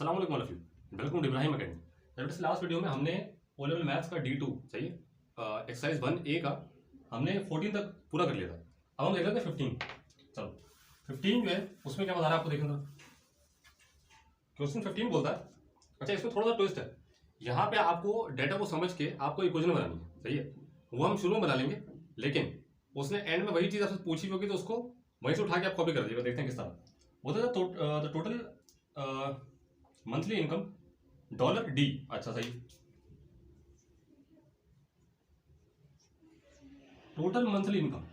अस्सलाम वालेकुम all of you, welcome to Ibrahim academy. बेटा लास्ट वीडियो में हमने ओ लेवल मैथ्स का D2 सही है एक्सरसाइज 1A का हमने 14 तक पूरा कर लिया था। अब हम देख लेते हैं 15। चलो 15 जो है उसमें क्या बता रहा है आपको देखना। क्वेश्चन 15 बोलता है, अच्छा इसमें थोड़ा सा ट्विस्ट है। यहाँ पे आपको डेटा को समझ के आपको इक्वेशन बनानी है, सही है। वो हम शुरू में बना लेंगे, लेकिन उसने एंड में वही चीज़ आपसे पूछी होगी तो उसको वहीं से उठा के आप कॉपी कर दीजिएगा। देखते हैं किस तरह बोलता है। The total monthly income $D, अच्छा सही, टोटल मंथली इनकम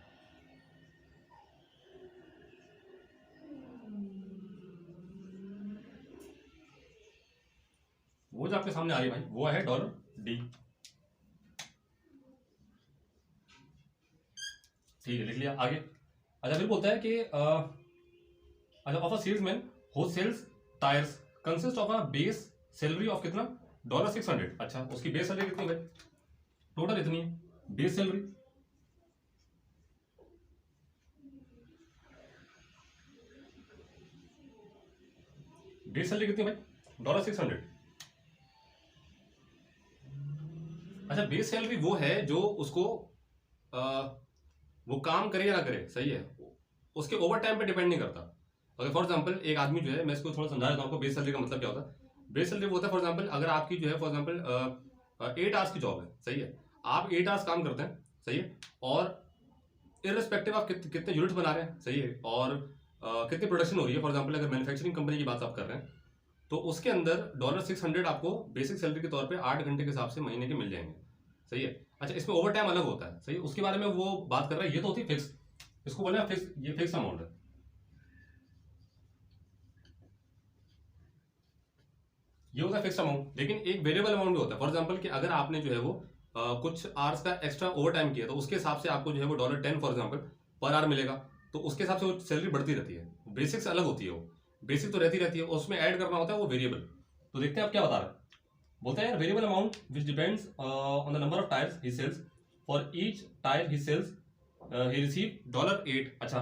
वो जो आपके सामने आ रही है भाई वो है $D। ठीक है, लिख लिया। आगे अच्छा फिर बोलता है कि अच्छा of a salesman who sells tyres consist of a base salary of कितना $600। अच्छा उसकी बेस सैलरी कितनी है? टोटल इतनी है बेस सैलरी। बेस सैलरी कितनी है भाई? $600। अच्छा बेस सैलरी वो है जो उसको वो काम करे या ना करे, सही है, उसके ओवर टाइम पे डिपेंड नहीं करता। अगर फॉर एग्जांपल एक आदमी जो है, मैं इसको थोड़ा समझा देता हूँ आपको बेस सैलरी का मतलब क्या होता है। बेस सैलरी वो होता है फॉर एग्जांपल अगर आपकी जो है फॉर एग्जांपल 8 आवर्स की जॉब है, सही है, आप 8 आवर्स काम करते हैं, सही है, और इररिस्पेक्टिव आप कितने यूनिट बना रहे हैं, सही है, और कितनी प्रोडक्शन हो रही है, फॉर एग्जांपल अगर मैन्युफैक्चरिंग कंपनी की बात आप कर रहे हैं तो उसके अंदर $600 आपको बेसिक सैलरी के तौर पे 8 घंटे के हिसाब से महीने के मिल जाएंगे, सही है। अच्छा इसमें ओवर टाइम अलग होता है, सही है, उसके बारे में वो बात कर रहा है। ये तो होती है फिक्स, इसको बोले फिक्स, ये फिक्स अमाउंट है। ये होता है फिक्स अमाउंट, लेकिन एक वेरिएबल अमाउंट भी होता है। फॉर एग्जांपल कि अगर आपने जो है वो कुछ आवर्स का एक्स्ट्रा ओवर टाइम किया तो उसके हिसाब से आपको जो है वो $10 फॉर एग्जांपल पर आवर मिलेगा, तो उसके हिसाब से वो सैलरी बढ़ती रहती है। बेसिक से अलग होती है, वो बेसिक तो रहती है, उसमें ऐड करना होता है वो वेरिएबल। तो देखते हैं आप क्या बता रहा है। बोलते हैं variable amount which depends on the number of tyres he sells, for each tyre he sells he receive $8। अच्छा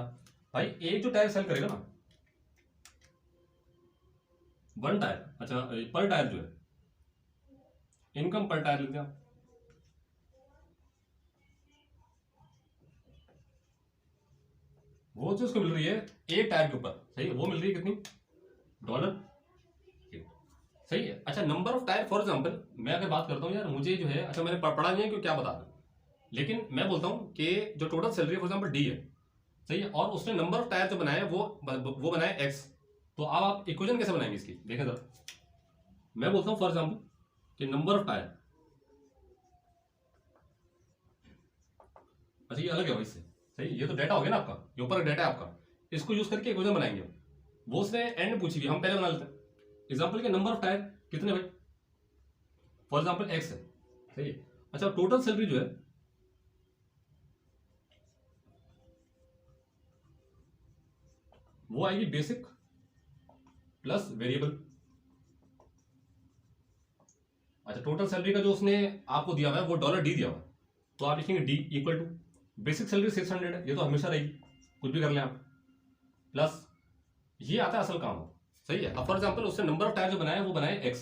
भाई एक जो टायर सेल करेगा ना, वन टायर, अच्छा पर टायर जो है, इनकम पर टायर लिख दिया। वो जो उसको मिल रही है एक टायर के ऊपर, सही है, वो मिल रही है कितनी? $8, सही है। अच्छा number of tyre for example मैं अगर बात करता हूँ यार, मुझे जो है, अच्छा मैंने पढ़ा नहीं है कि क्या बता रहा है, लेकिन मैं बोलता हूँ कि जो total salary for example D है, सही है, और उसने नंबर ऑफ टायर जो बनाया वो बनाया X। तो अब आप इक्वेशन कैसे बनाएंगे इसकी, देखें जरा। मैं बोलता हूँ फॉर एग्जांपल कि नंबर ऑफ टायर, अच्छा ये अलग है इससे, सही, ये तो डाटा हो गया ना आपका, ये ऊपर डाटा है आपका, इसको यूज करके इक्वेशन बनाएंगे हम। वो उसने एंड में पूछी हुई, हम पहले बना लेते हैं। एग्जांपल के नंबर ऑफ टायर कितने भाई, फॉर एग्जांपल X है, सही है। अच्छा टोटल सैलरी जो है वो आएगी बेसिक प्लस वेरिएबल। अच्छा टोटल सैलरी का जो उसने आपको दिया हुआ है वो $D दिया हुआ है, तो आप लिखेंगे D equal to basic salary 600 है, ये तो हमेशा रहेगी, कुछ भी कर लें आप, प्लस ये आता है असल काम, सही है। अब फॉर एग्जांपल उसने नंबर ऑफ टायर जो बनाया वो बनाया X,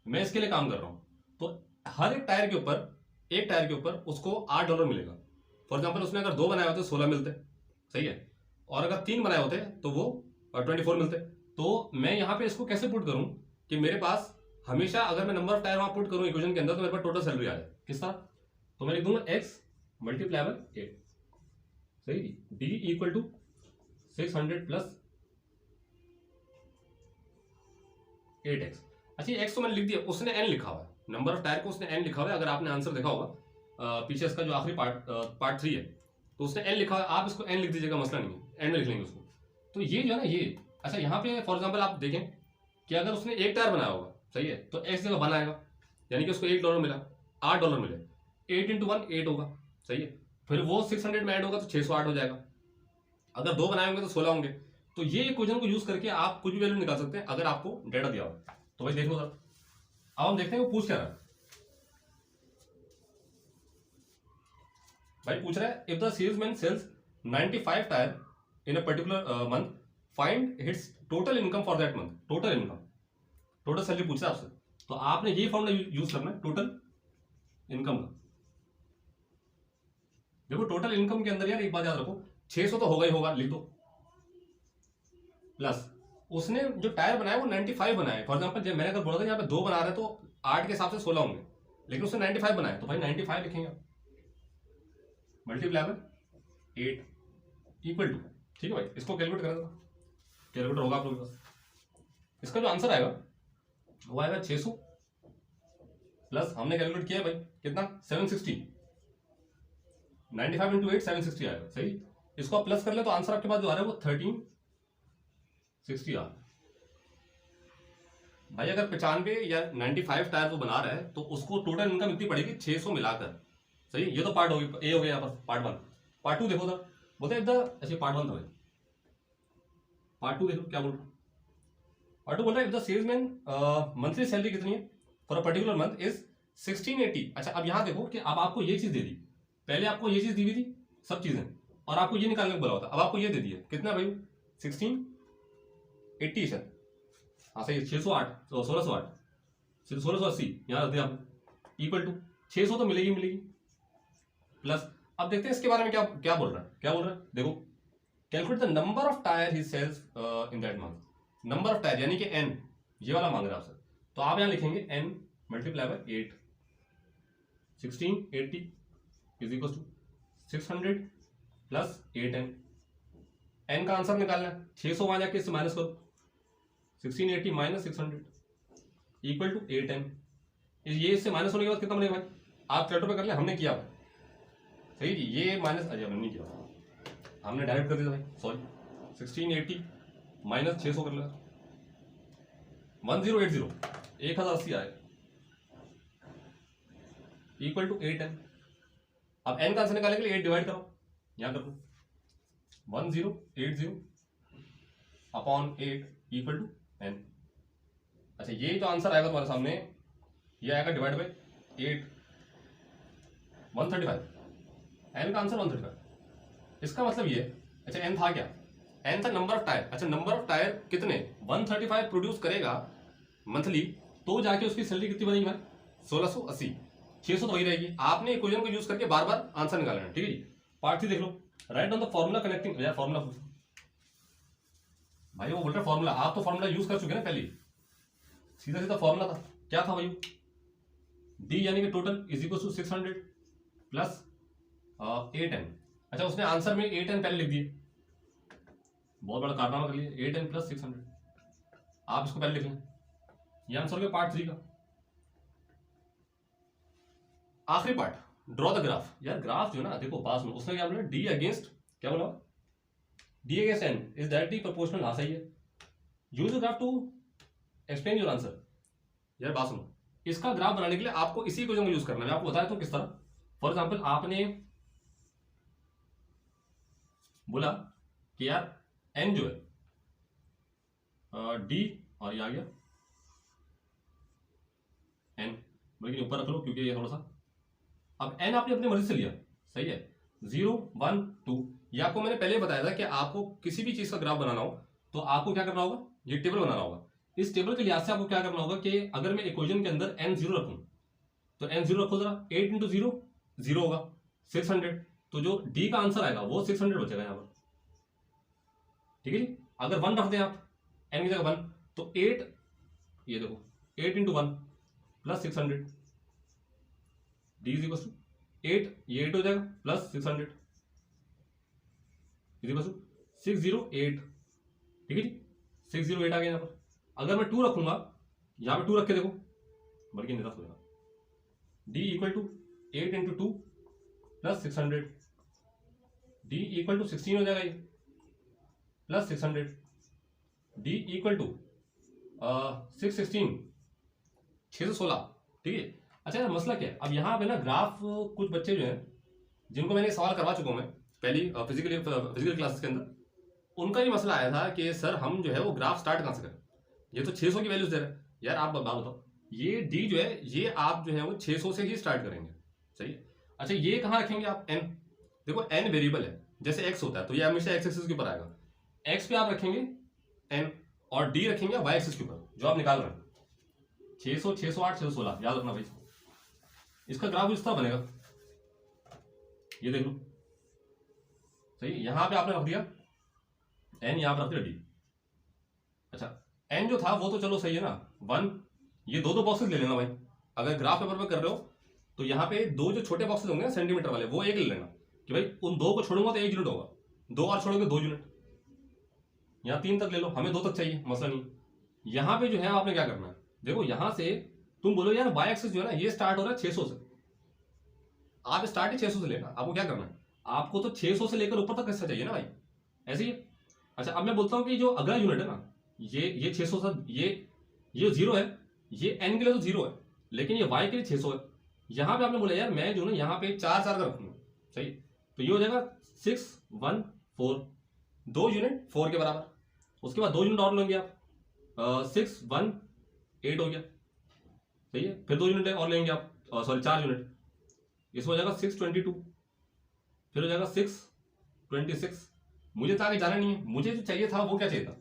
मैं इसके लिए काम कर रहा हूँ, तो हर एक टायर के ऊपर उसको $8 मिलेगा। फॉर एग्जांपल उसने अगर 2 बनाए होते 16 मिलते, सही है, और अगर 3 बनाए होते तो वो 24 मिलते। तो मैं यहाँ पे इसको कैसे पुट करूँ कि मेरे पास हमेशा अगर मैं नंबर ऑफ टायर वहां पुट करूँ इक्वेशन के अंदर तो मेरे पास टोटल सैलरी आ जाए, किस तरह? तो मैं लिख दूंगा X मल्टीप्लाई बाय 8, सही, D equal to 600 plus 8X। अच्छा X तो मैंने लिख दिया, उसने N लिखा हुआ है, नंबर ऑफ टायर को उसने N लिखा हुआ है। अगर आपने आंसर देखा होगा पीछे इसका जो आखिरी पार्ट 3 है, तो उसने N लिखा हुआ है, आप इसको N लिख दीजिएगा, मसला नहीं है, एंड में लिख लेंगे उसको। तो ये जो है ना ये, अच्छा यहाँ पे फॉर एग्जाम्पल आप देखें कि अगर उसने एक टायर बनाया होगा, सही है, तो X जगह बनाएगा, यानी कि उसको $1 मिला, $8 मिले, 8 इंटू 1 8 होगा, सही है, फिर वो 600 में ऐड होगा तो 608 हो जाएगा। अगर 2 बनाए होंगे तो 16 होंगे। तो ये इक्वेशन को यूज करके आप कुछ भी वैल्यू निकाल सकते हैं अगर आपको डेटा दिया हो। तो भाई देखो सर, अब हम देखते हैं वो पूछ क्या रहा है। भाई पूछ रहा है if the salesman sells 95 tyre in a particular month, find his total income for that month, total income. Total salary पूछा है आपसे, तो आपने ये फॉर्मूला यूज करना है टोटल इनकम का। देखो टोटल इनकम के अंदर यार एक बात याद रखो, 600 तो होगा ही होगा, लिख दो, प्लस उसने जो टायर बनाया वो 95 बनाया। फॉर एग्जाम्पल जब मैंने अगर बोला था यहाँ पे 2 बना रहे हैं तो 8 के हिसाब से 16 होंगे, लेकिन उसने 95 बनाया, तो भाई 95 लिखेंगे मल्टीप्लाई बाय 8 इक्वल टू, ठीक है भाई, इसको कैलकुलेट करें, कैलकुलेटर होगा आप लोगों के पास। इसका जो आंसर आएगा वो आएगा 600 प्लस हमने कैलकुलेट किया है भाई कितना 760, 95 इंटू 8 760 आएगा, सही। इसको आप प्लस कर ले तो आंसर आपके पास जो आ रहा है वो 1360 आ रहा है। भाई अगर 95 या 95 टायर वो बना रहा है तो उसको टोटल इनकम इतनी पड़ेगी 600 मिलाकर, सही। ये तो पार्ट होगी, ए हो गया यहाँ पर पार्ट 1। पार्ट 2 देखो सर, बोलते हैं अच्छा पार्ट 1 था भाई, पार्ट 2 देखो क्या बोल रहा है। पार्ट 2 बोल रहा है if the salesman monthly salary कितनी है for a particular month is 1680। अच्छा अब यहाँ देखो कि अब आपको ये चीज दे दी, पहले आपको ये चीज दी हुई थी सब चीजें, और आपको ये निकालने को बोला होता, अब आपको ये दे दिया कितना भाई 1680 सर, हाँ सही 608 1608 1680 यहाँ रख दिया आपने इक्वल टू 600 तो मिलेगी मिलेगी प्लस। अब देखते हैं इसके बारे में क्या क्या बोल रहा है, क्या बोल रहा है देखो, calculate the number of tyre he sells in that month. Number of tyre यानी कि n, ये वाला मांग रहा है आपसे, तो आप यहाँ लिखेंगे n multiply by 8, 1680 is equal to 600 plus 8n। n का आंसर निकालना है, 600 वहां जाके इससे माइनस करो, 1680 माइनस 600 इक्वल टू 8n। ये इससे माइनस होने के बाद कितना बनेगा भाई, आप कैलकुलेटर पे कर ले, हमने किया सही जी, ये माइनस अजय हमने नहीं किया, हमने डायरेक्ट कर दिया भाई, सॉरी 1680 माइनस 600 कर लिया 1080 1080 आएगा इक्वल टू 8n। अब n का आंसर निकालने के लिए 8 डिवाइड करो, यहां कर दो 1080 अपॉन 8 इक्वल टू n। अच्छा ये जो आंसर आएगा तुम्हारे सामने, ये आएगा डिवाइड बाय 8 135, n का आंसर 135। इसका मतलब ये, अच्छा n था क्या, n था नंबर ऑफ टायर। अच्छा नंबर ऑफ टायर कितने 135 प्रोड्यूस करेगा मंथली, तो जाके उसकी सैलरी कितनी बनेगी भाई 1680, 600 तो वही रहेगी। आपने इक्वेशन को यूज करके बार बार आंसर निकालना है, ठीक है जी। पार्ट 3 देख लो, write on the formula connecting, यार फॉर्मूला भाई वो बोल रहे फॉर्मूला, आप तो फॉर्मूला यूज कर चुके ना पहले, सीधा सीधा फॉर्मूला था, क्या था भाई डी यानी कि total is equal to 600 plus 8n। अच्छा उसने आंसर में 8n पहले लिख दिए, बहुत बड़ा कारनामा कर लिया, 8n प्लस 600, आप इसको पहले लिख लें, ये आंसर हो गया पार्ट 3 का। आखिरी पार्ट, ड्रॉ द ग्राफ। यार ग्राफ जो ना देखो पास में उसने क्या बोला, डी अगेंस्ट क्या बोला, D against N is directly proportional, हाँ सही है। Use the graph to explain your answer. यार बात सुनो, इसका ग्राफ बनाने के लिए आपको इसी को यूज करना है, मैं आपको बताया तो किस तरह। फॉर एग्जाम्पल आपने बोला कि यार एन जो है डी और ये आ गया एन, लेकिन ऊपर रख लो क्योंकि ये थोड़ा सा, अब एन आपने अपनी मर्जी से लिया, सही है 0 1 2। ये आपको मैंने पहले बताया था कि आपको किसी भी चीज का ग्राफ बनाना हो तो आपको क्या करना होगा, ये टेबल बनाना होगा। इस टेबल के लिहाज से आपको क्या करना होगा कि अगर मैं इक्वेशन के अंदर n 0 रखूं तो n 0 रखो जरा, 8 इंटू 0 0 होगा 600, तो जो डी का आंसर आएगा वो 600 बचेगा यहाँ पर, ठीक है जी। अगर 1 रख दें आप n की जगह 1 तो 8, ये देखो 8 into 1 plus 600, D is equal to 8, ये 8 हो जाएगा प्लस 600 इज इक्वल टू 608, ठीक है जी 608 आ गया यहाँ पर। अगर मैं 2 रखूंगा, यहाँ पे 2 रख के देखो, बल्कि निराश हो जाएगा, D equal to 8 into 2 plus 600, D equal to 16 हो जाएगा ये प्लस 600, डी इक्वल टू 616 616, ठीक है। अच्छा यार मसला क्या है, अब यहाँ पे ना ग्राफ कुछ बच्चे जो हैं जिनको मैंने सवाल करवा चुका हूँ मैं पहली फिजिकल क्लासेस के अंदर, उनका ये मसला आया था कि सर हम जो है वो ग्राफ स्टार्ट कहाँ से करें, ये तो 600 की वैल्यूज दे रहे हैं। यार आप बात बताओ, ये डी जो है ये आप जो है वो 600 से ही स्टार्ट करेंगे, सही है। अच्छा ये कहाँ रखेंगे आप n, देखो n वेरिएबल है, जैसे x होता है तो ये हमेशा x एक्सिस के ऊपर आएगा, x पे आप रखेंगे n और d रखेंगे y एक्सिस के ऊपर जो आप निकाल रहे हैं, 600, 608, 616, याद रखना भाई। इसका ग्राफ इस तरह बनेगा, ये देख लो, सही। यहां पे आपने रख दिया n, यहां पे रख दिया d। अच्छा, n जो था वो तो चलो सही है ना, 1। ये दो बॉक्सेस ले लेना भाई, अगर ग्राफ पेपर पे कर रहे हो तो यहाँ पे दो जो छोटे बॉक्सेस होंगे ना सेंटीमीटर वाले, वो एक ले लेना कि भाई उन दो को छोड़ूंगा तो 1 यूनिट होगा, 2 और छोड़ोगे 2 यूनिट। यहाँ 3 तक ले लो, हमें 2 तक चाहिए, मसला नहीं। यहाँ पे जो है आपने क्या करना है, देखो यहां से तुम बोलो यार वाई एक्सिस जो है ना ये स्टार्ट हो रहा है 600 से, आप स्टार्ट ही 600 से लेना। आपको क्या करना है, आपको तो 600 से लेकर ऊपर तक हिस्सा चाहिए ना भाई, ऐसे ही। अच्छा, अब मैं बोलता हूँ कि जो अगला यूनिट है ना, ये 600 से, ये 0 है, ये n के लिए तो 0 है, लेकिन ये y के लिए 600 है। यहां पे आपने बोला यार मैं जो ना यहाँ पे 4 4 का रखूंगा, सही। तो ये हो जाएगा 6 1 4, 2 यूनिट 4 के बराबर। उसके बाद 2 यूनिट और लेंगे आप, 6 1 8 हो गया, सही है। फिर 2 यूनिट और लेंगे आप, सॉरी 4 यूनिट, इसमें हो जाएगा 6 22, फिर हो जाएगा 6 26। मुझे तो आगे जाना नहीं है, मुझे जो चाहिए था वो क्या चाहिए था,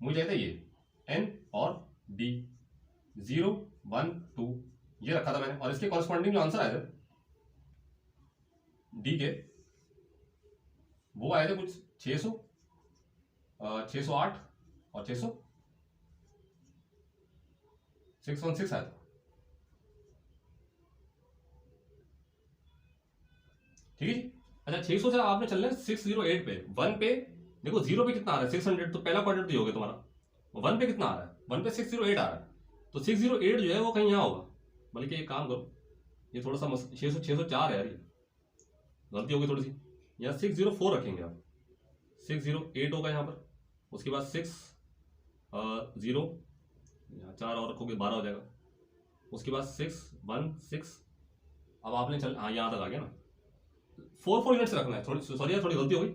मुझे चाहिए था ये n और d, 0 1 2 ये रखा था मैंने, और इसके कॉरेस्पॉन्डिंग जो आंसर आए थे d के, वो आए थे कुछ 600, 608 और 600 616 आया था, ठीक है जी। अच्छा, 600 से आपने चलना है 608 पे, 1 पे देखो, 0 पे कितना आ रहा है 600, तो पहला क्वाड्रेंट तो हो गया तुम्हारा। 1 पे कितना आ रहा है, 1 पे 608 आ रहा है, तो 608 जो है वो कहीं यहाँ होगा। बल्कि एक काम करो, ये थोड़ा सा 604 है यार, ये गलती होगी थोड़ी सी, यहाँ 604 रखेंगे आप, 608 होगा यहाँ पर। उसके बाद 6 0, यहाँ 4 और रखोगे 12 हो जाएगा। उसके बाद 6 1 6, अब आपने चल, हाँ यहाँ तक आ गया ना, 4 यूनिट्स रखना है। थोड़ी सॉरी यार, थोड़ी गलती हो गई,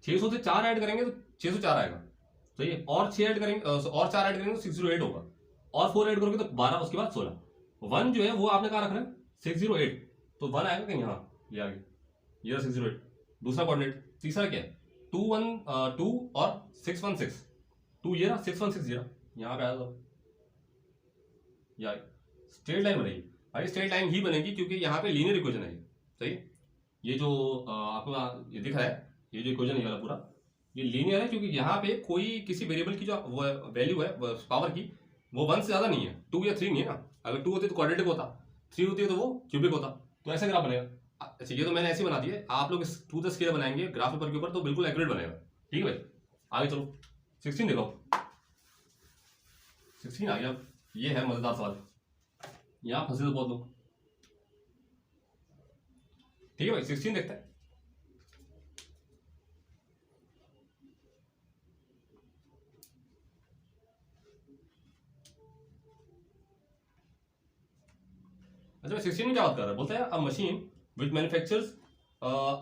600 से 4 ऐड करेंगे तो 604 आएगा, सही है। और 6 ऐड करेंगे, और 4 ऐड करेंगे तो 608 होगा, और 4 ऐड करोगे तो 12, उसके बाद 16। 1 जो है वो आपने कहाँ रखना है 608, तो 1 आएगा कहीं यहाँ, ये आगे, ये 608 दूसरा कोऑर्डिनेट। तीसरा क्या है 2 1 2 और 6 1 6, 2 ये रहा 6 1 6 ये रहा, यहाँ पे आएगा, यार स्ट्रेट लाइन बनेगी भाई, स्ट्रेट लाइन ही बनेगी क्योंकि यहाँ पे लीनियर इक्वेशन है, सही। ये जो आपको ये दिख रहा है, ये जो इक्वेशन है वाला पूरा, ये लीनियर है क्योंकि यहाँ पे कोई किसी वेरिएबल की जो वैल्यू है पावर की, वो 1 से ज्यादा नहीं है, 2 या 3 नहीं है ना। अगर 2 होती तो क्वाड्रेटिक होता, 3 होती है तो वो क्यूबिक होता, तो ऐसा ग्राफ बनेगा। अच्छा, ये तो मैंने ऐसे बना दिया, आप लोग टू द स्केल बनाएंगे ग्राफ पेपर के ऊपर तो बिल्कुल एक्यूरेट बनेगा, ठीक है भाई। आगे चलो, 16 देखो, 16 आ गया। ये है मजेदार सवाल, यहाँ फंसे तो बहुत लोग, ठीक है भाई। 16 देखते हैं। अच्छा, 16 में क्या बात कर रहा है, बोलता है a machine which manufactures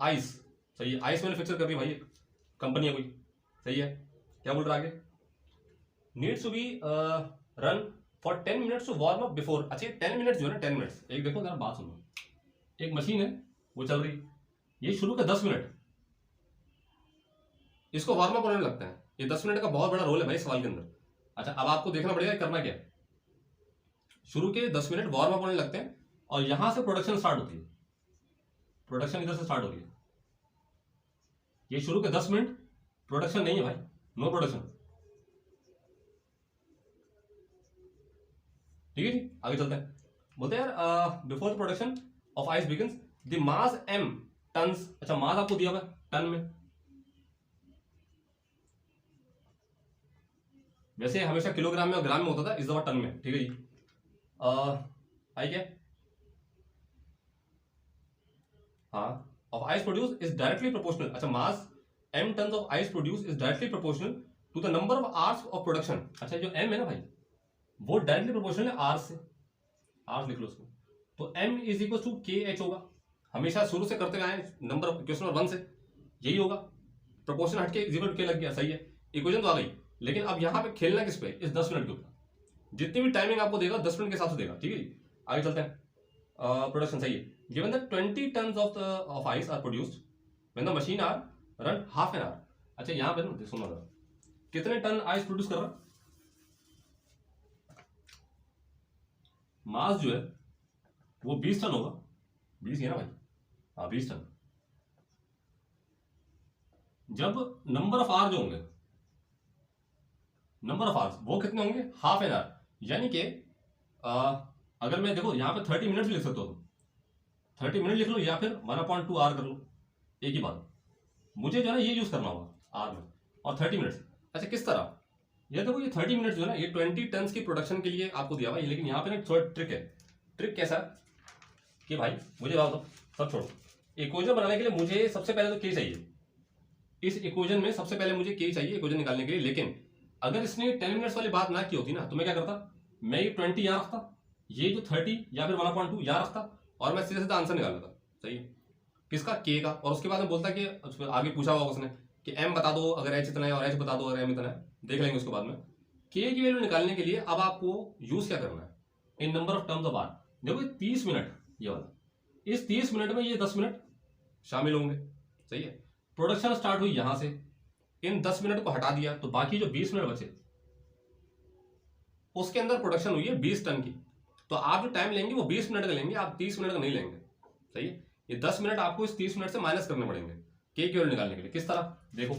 ice, सही है। आइस मैन्युफैक्चर कर रही है भाई, एक कंपनी है कोई, सही है। क्या बोल रहा है आगे, needs to be run for 10 minutes to warm up before. अच्छा, 10 मिनट्स जो है ना, 10 मिनट्स, एक देखो जरा बात सुनो, एक मशीन है वो चल रही, ये शुरू के 10 मिनट इसको वार्म अप होने लगता है। ये 10 मिनट का बहुत बड़ा रोल है भाई सवाल के अंदर। अच्छा, अब आपको देखना पड़ेगा करना क्या, शुरू के 10 मिनट वार्म अप होने लगते हैं और यहां से प्रोडक्शन स्टार्ट होती है, प्रोडक्शन इधर से स्टार्ट हो रही है। ये शुरू के 10 मिनट प्रोडक्शन नहीं है भाई, नो प्रोडक्शन, ठीक है जी। आगे चलते हैं, बोलते हैं यार before the production of ice begins the mass m tons. अच्छा, मास आपको दिया हुआ टन में, वैसे हमेशा किलोग्राम में और ग्राम में होता था, इस दफा टन में, ठीक है जी। आई क्या, हाँ, of ice produce is directly proportional. अच्छा, mass m tons of ice produce is directly proportional to the number of hours of production. अच्छा, जो m है ना भाई, वो डायरेक्टली प्रोपोर्शनल है आर से, आर लिख लो उसको, तो m is equal to K H होगा। हमेशा शुरू से करते आए नंबर ऑफ क्वेश्चन नंबर 1 से यही होगा, प्रोपोर्शन हटके इज इक्वल टू के लग गया, सही है। इक्वेशन तो आ गई, लेकिन अब यहाँ पे खेलना किस पे, इस 10 मिनट के ऊपर। जितनी भी टाइमिंग आपको देगा 10 मिनट के हिसाब से देगा, ठीक है। आगे चलते हैं, प्रोडक्शन सही है। Given the 20 tons of ice are produced when the machine are run half an hour. अच्छा, यहाँ पे ना सुनो जरा, कितने टन आइस प्रोड्यूस कर रहा है, मास जो है वो 20 टन होगा, 20 ही है ना भाई, हाँ 20 टन। जब नंबर ऑफ आवर जो होंगे, नंबर ऑफ आवर्स वो कितने होंगे, हाफ एन आवर, यानी कि अगर मैं देखो यहाँ पे 30 मिनट लिख सकता हूँ, 30 मिनट लिख लो या फिर 1/2 आवर कर लो, एक ही बात। मुझे जो है ना ये यूज करना होगा आवर में, और 30 मिनट्स। अच्छा किस तरह, ये देखो ये 30 मिनट जो है ना, ये 20 टन की प्रोडक्शन के लिए आपको दिया हुआ है, लेकिन यहाँ पे ना थोड़ा ट्रिक है। ट्रिक कैसा कि भाई मुझे बात दो, सब छोड़ो, इक्वेशन बनाने के लिए मुझे सबसे पहले तो के चाहिए, इस इक्वेशन में सबसे पहले मुझे के चाहिए इक्वेशन निकालने के लिए। लेकिन अगर इसने 10 मिनट्स वाली बात ना की होती ना, तो मैं क्या करता, मैं ये 20 यहाँ रखता, ये जो 30 या फिर 1/2 यहाँ रखता, और मैं सीधे सीधा आंसर निकाल लेता। सही है, किसका, के का। और उसके बाद में बोलता कि आगे पूछा होगा उसने कि एम बता दो अगर एच इतना है, और एच बता दो अगर एम इतना है, देख लेंगे उसके बाद में। के की वैल्यू निकालने के लिए अब आपको यूज क्या करना है, in number of terms of r. देखो 30 मिनट ये वाला, इस 30 मिनट में ये 10 मिनट शामिल होंगे। सही है, प्रोडक्शन स्टार्ट हुई यहां से, इन 10 मिनट को हटा दिया, तो बाकी जो 20 मिनट बचे उसके अंदर प्रोडक्शन हुई है 20 टन की। तो आप जो टाइम लेंगे वो 20 मिनट का लेंगे, आप 30 मिनट का नहीं लेंगे। सही है, ये 10 मिनट आपको इस 30 मिनट से माइनस करने पड़ेंगे के की वैल्यू निकालने के लिए। किस तरह देखो,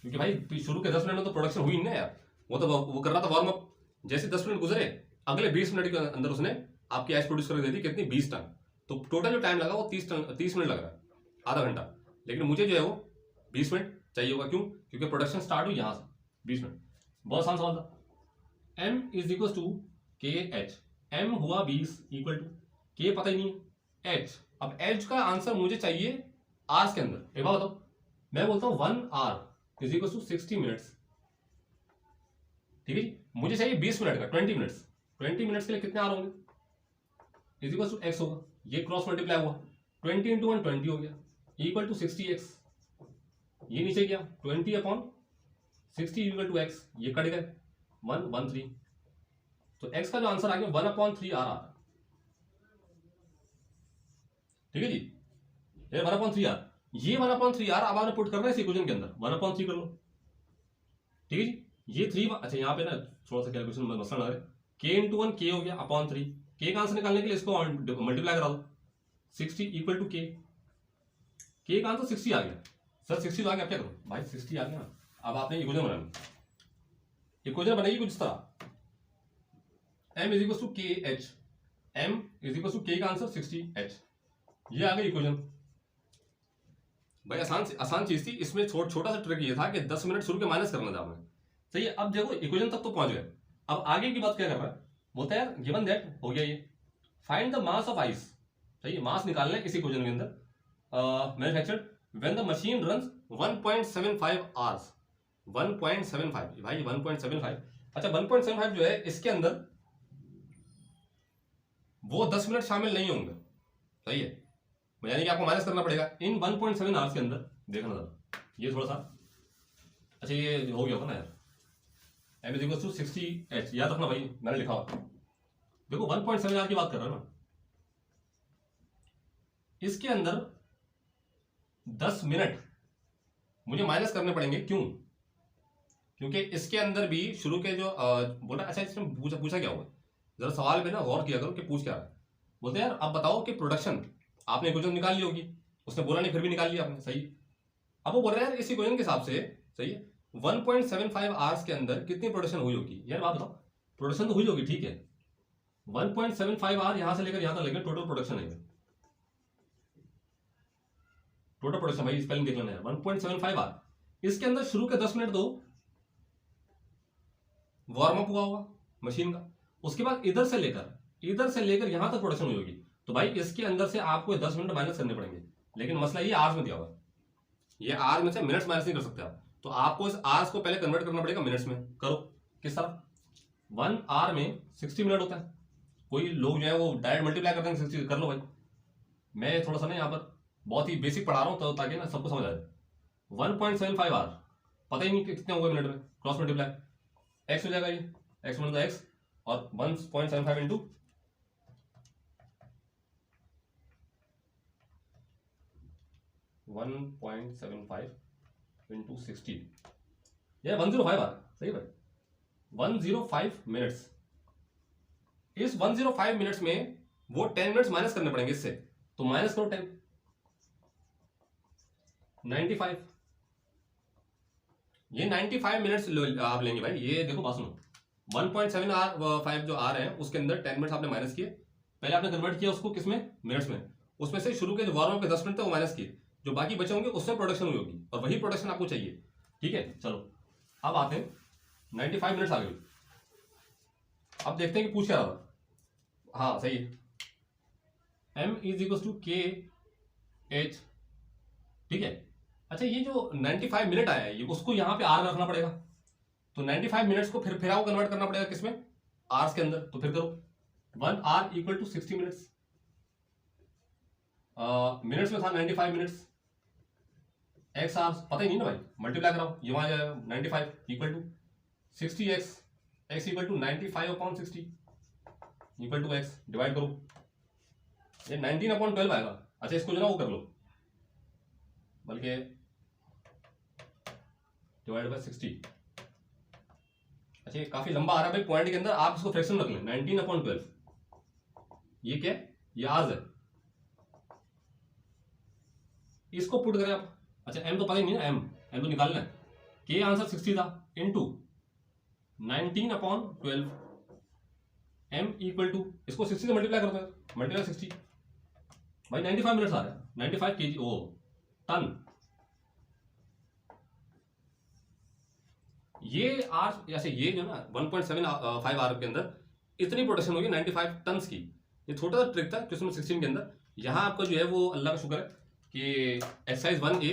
क्योंकि भाई शुरू के 10 मिनट में तो प्रोडक्शन हुई नहीं ना यार, वो कर रहा था वार्म अप। जैसे 10 मिनट गुजरे, अगले 20 मिनट के अंदर उसने आपकी एच प्रोड्यूस करके दे दी, कितनी, 20 टन। तो टोटल जो टाइम लगा वो 30 मिनट लग रहा है, आधा घंटा। लेकिन मुझे जो है वो 20 मिनट चाहिए होगा, क्यों, क्योंकि प्रोडक्शन स्टार्ट हुई यहां से 20 मिनट। बहुत आसान सवाल था। m is equal to K H, M हुआ 20 इक्वल टू के पता ही नहीं है, h। अब h का आंसर मुझे चाहिए आवर्स के अंदर। एक बात बताओ, मैं बोलता हूं 1 hour is equal to 60 minutes, ठीक है जी। मुझे चाहिए 20 मिनट का, 20 मिनट्स, 20 मिनट्स के लिए कितने आवर होंगे, इज इक्वल टू एक्स होगा, ये क्रॉस मल्टीप्लाई हुआ, 20 इंटू 1 20 हो गया, इक्वल टू 60x। ये नीचे गया 20/60 इक्वल टू एक्स, ये कट गए 113। तो x का जो आंसर आ गया 1/3 आर। ठीक है जी, ये 1/3 आर, ये 1/3 आर अब आपने पुट करना है इस इक्वेशन के अंदर, 1/3 कर लो। ठीक है जी, ये 3, अच्छा यहाँ पे ना थोड़ा सा कैलकुलेशन मसला ना है, के इंटू 1 के हो गया अपॉन 3, के का आंसर निकालने के लिए इसको मल्टीप्लाई करा दो, 60 इक्वल टू के का आंसर 60 आ गया। सर 60 तो आ गया, क्या करो भाई, 60 आ गया ना। अब आपने इक्वेशन बनानी, इक्वेशन बनाइए कुछ इस तरह, m is equal to K H, m is equal to K का आंसर 60h, ये आ गई इक्वेशन। भाई आसान चीज थी, इसमें छोटा सा ट्रिक ये था कि 10 मिनट शुरू के माइनस करना था आपने। सही है, अब देखो इक्वेशन तक तो पहुंच गए, अब आगे की बात क्या कर रहा है, बोलता है यार गिवन दैट हो गया ये, find the mass of ice. सही है, मास निकालना है इस इक्वेशन के अंदर, manufactured when the machine runs 1.75 hours, 1.75 भाई 1.75। अच्छा 1.75 जो है इसके अंदर वो 10 मिनट शामिल नहीं होंगे। सही है, यानी कि आपको माइनस करना पड़ेगा इन 1.7 आवर्स के अंदर। देखना जरा ये थोड़ा सा, अच्छा ये हो गया होगा ना यार, m is equal to 60h, याद रखना भाई मैंने लिखा हुआ। देखो 1.7 आवर की बात कर रहा हूं ना, इसके अंदर 10 मिनट मुझे माइनस करने पड़ेंगे, क्यों, क्योंकि इसके अंदर भी शुरू के जो बोला। अच्छा इसमें पूछा क्या हुआ, जरा सवाल पे ना गौर किया करो कि पूछ क्या रहा है। बोलते यार अब बताओ कि प्रोडक्शन, आपने इक्वेशन निकाल ली होगी, उसने बोला नहीं फिर भी निकाल लिया आपने। सही, अब वो बोल रहा है यार इस इक्वेशन के हिसाब से, सही है, 1.75 आवर्स के अंदर कितनी प्रोडक्शन हुई होगी। यार बात बताओ, प्रोडक्शन तो हुई होगी, ठीक है, 1.75 आवर यहां से लेकर यहां तक लेकर टोटल प्रोडक्शन है, टोटल प्रोडक्शन भाई स्पेलिंग देख लेना है, 1.75 आवर। इसके अंदर शुरू के 10 मिनट दो वार्म अप हुआ होगा मशीन का, उसके बाद इधर से लेकर यहां तक प्रोडक्शन हुई होगी। तो भाई इसके अंदर से आपको 10 मिनट माइनस करने पड़ेंगे, लेकिन मसला ये आवर्स में दिया हुआ, ये आवर्स में से मिनट्स माइनस नहीं कर सकते आप, तो आपको इस आवर्स को पहले कन्वर्ट करना पड़ेगा मिनट्स में। करो किस तरह, 1 आवर में 60 मिनट होता है, कोई लोग जो है वो डायरेक्ट मल्टीप्लाई कर देंगे 60, कर लो भाई। मैं थोड़ा सा ना यहाँ पर बहुत ही बेसिक पढ़ा रहा हूँ तो ताकि ना सबको समझ आ जाए। 1.75 आवर पता ही नहीं कितने होंगे मिनट में, क्रॉस मल्टीप्लाई एक्स हो जाएगा, ये एक्स मतलब एक्स, और 1.75 इंटू 1.75 इंटू 60, ये 105 आ रहा है। सही भाई, 105 मिनट्स, इस 105 मिनट्स में वो 10 मिनट्स माइनस करने पड़ेंगे इससे, तो माइनस करो 10, 95। ये 95 मिनट्स आप लेंगे भाई। ये देखो बात सुनो, 1.7 जो आ रहे हैं उसके अंदर 10 मिनट्स आपने माइनस किए, पहले आपने कन्वर्ट किया उसको किसमें, मिनट्स में, उसमें से शुरू के जो वार्म अप के 10 मिनट थे वो माइनस किए, जो बाकी बचे होंगे उसमें प्रोडक्शन हुई होगी, और वही प्रोडक्शन आपको चाहिए। ठीक है, चलो अब आते हैं 95 मिनट्स आ गए। अब देखते हैं कि पूछ क्या रहा था। हाँ सही है, m is equal to K H. ठीक है, अच्छा ये जो 95 मिनट आया है ये उसको यहाँ पे आर में रखना पड़ेगा, तो 95 मिनट्स को फिर आपको कन्वर्ट करना पड़ेगा किसमें, आर्स के अंदर। तो फिर करो 1 hour equal to 60 minutes, minutes में था 95 मिनट्स, एक्स आर पता ही नहीं ना भाई, मल्टीप्लाई कराओ, ये वहां जाएगा 95 equal to 60 x, x equal to 95/60 equal to x, divide करो, ये 19/12 आएगा। अच्छा इसको जो ना वो कर लो, बल्कि डिवाइड बाय 60। अच्छा ये काफी लंबा आ रहा है भाई पॉइंट के अंदर, आप इसको फ्रैक्शन रख लें 19/12। ये क्या है, ये आर्स है, इसको पुट करें आप। अच्छा m तो पता ही नहीं ना, m तो निकालना है, के आंसर 60 था इनटू 19/12, m इक्वल टू, इसको 60 से मल्टीप्लाई करते हैं, मल्टीप्लाई 60 भाई 95 मिनट्स आ रहा है, 95 kg ओ टन। ये आर जैसे ये जो ना 1.75 आर के अंदर इतनी प्रोडक्शन होगी 95 टन्स की। ये छोटा सा ट्रिक था क्वेश्चन 16 के अंदर। यहाँ आपका जो है वो अल्लाह का शुक्र है कि एक्सरसाइज 1A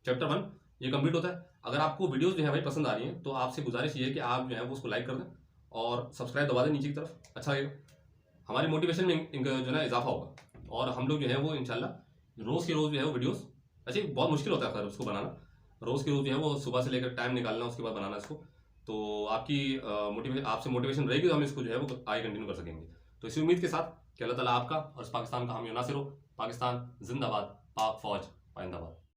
चैप्टर 1 ये कंप्लीट होता है। अगर आपको वीडियोस जो है भाई पसंद आ रही हैं तो आपसे गुजारिश ये है कि आप जो है वो उसको लाइक कर दें और सब्सक्राइब दबा दें नीचे की तरफ, अच्छा लगेगा, हमारी मोटिवेशन में जो है ना इजाफा होगा। और हम लोग जो है वो इंशाल्लाह रोज़ के रोज़ जो है वो वीडियोस, अच्छा बहुत मुश्किल होता है खैर उसको बनाना, रोज़ के रोज़ जो है वो सुबह से लेकर टाइम निकालना उसके बाद बनाना इसको, तो आपकी मोटिवेशन, आपसे मोटिवेशन रहेगी तो हम इसको जो है वो आगे कंटिन्यू कर सकेंगे। तो इसी उम्मीद के साथ कि अल्लाह ताला आपका और इस पाकिस्तान का हामी नासिर हो। पाकिस्तान जिंदाबाद, पाक फौज पाइंदाबाद।